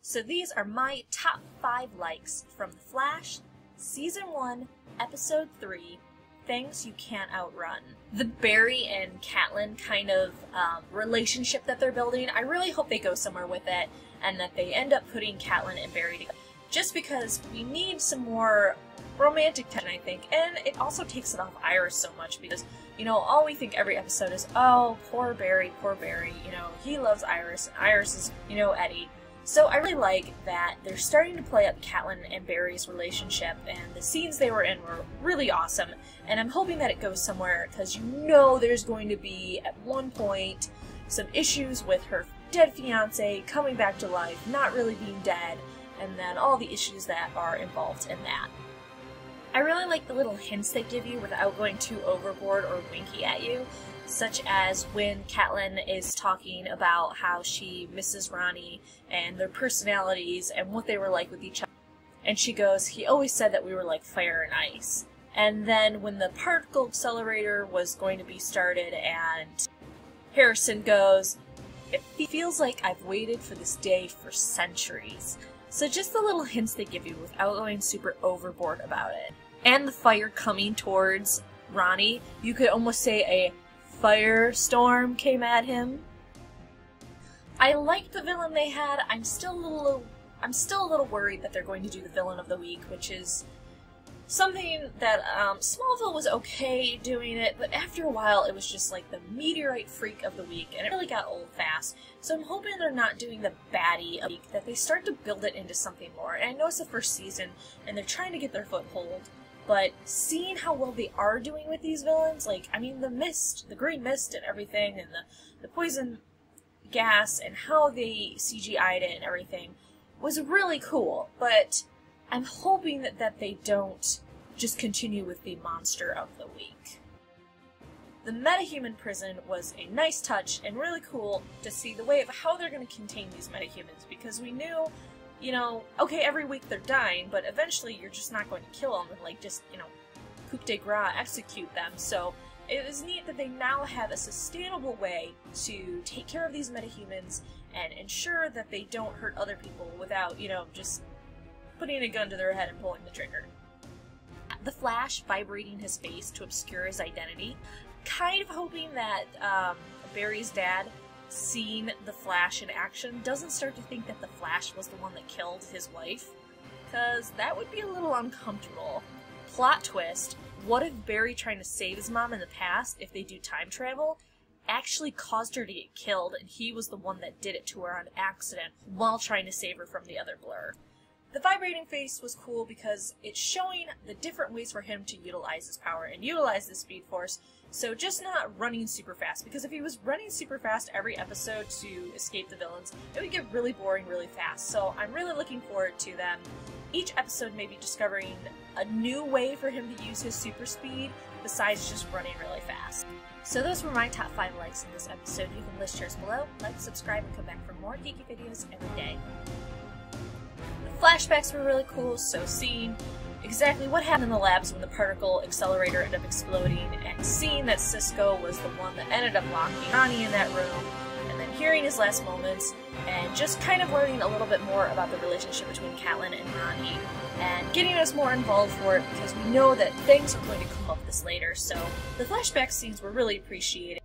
So these are my top 5 likes from The Flash, Season 1, Episode 3, Things You Can't Outrun. The Barry and Catelyn kind of relationship that they're building, I really hope they go somewhere with it, and that they end up putting Catelyn and Barry together. Just because we need some more romantic tension, I think, and it also takes it off Iris so much because, you know, all we think every episode is, oh, poor Barry, you know, he loves Iris, and Iris is, you know, Eddie. So I really like that they're starting to play up Catelyn and Barry's relationship, and the scenes they were in were really awesome, and I'm hoping that it goes somewhere, because you know there's going to be, at one point, some issues with her dead fiancé coming back to life, not really being dead, and then all the issues that are involved in that. I really like the little hints they give you without going too overboard or winky at you, such as when Catelyn is talking about how she misses Ronnie and their personalities and what they were like with each other. And she goes, he always said that we were like fire and ice. And then when the particle accelerator was going to be started and Harrison goes, it feels like I've waited for this day for centuries. So just the little hints they give you without going super overboard about it. And the fire coming towards Ronnie, you could almost say a firestorm came at him. I liked the villain they had. I'm still a little worried that they're going to do the villain of the week, which is something that Smallville was okay doing it, but after a while it was just like the meteorite freak of the week, and it really got old fast. So I'm hoping they're not doing the baddie of the week, that they start to build it into something more. And I know it's the first season, and they're trying to get their foothold. But seeing how well they are doing with these villains, like, I mean, the mist, the green mist and everything, and the poison gas, and how they CGI'd it and everything, was really cool. But I'm hoping that they don't just continue with the monster of the week. The metahuman prison was a nice touch, and really cool to see the way of how they're going to contain these metahumans, because we knew, you know, okay, every week they're dying, but eventually you're just not going to kill them and, like, just, you know, coup de grace, execute them. So it is neat that they now have a sustainable way to take care of these metahumans and ensure that they don't hurt other people without, you know, just putting a gun to their head and pulling the trigger. The Flash vibrating his face to obscure his identity. Kind of hoping that Barry's dad, seeing the Flash in action, doesn't start to think that the Flash was the one that killed his wife, because that would be a little uncomfortable. Plot twist, what if Barry trying to save his mom in the past, if they do time travel, actually caused her to get killed, and he was the one that did it to her on accident while trying to save her from the other Blur. The vibrating face was cool because it's showing the different ways for him to utilize his power and utilize the Speed Force. So just not running super fast, because if he was running super fast every episode to escape the villains, it would get really boring really fast. So I'm really looking forward to them each episode maybe discovering a new way for him to use his super speed besides just running really fast. So those were my top 5 likes in this episode. You can list yours below, like, subscribe, and come back for more geeky videos every day. The flashbacks were really cool, so seeing exactly what happened in the labs when the particle accelerator ended up exploding, and seeing that Cisco was the one that ended up locking Ronnie in that room, and then hearing his last moments, and just kind of learning a little bit more about the relationship between Catelyn and Ronnie, and getting us more involved for it, because we know that things are going to come up this later, so the flashback scenes were really appreciated.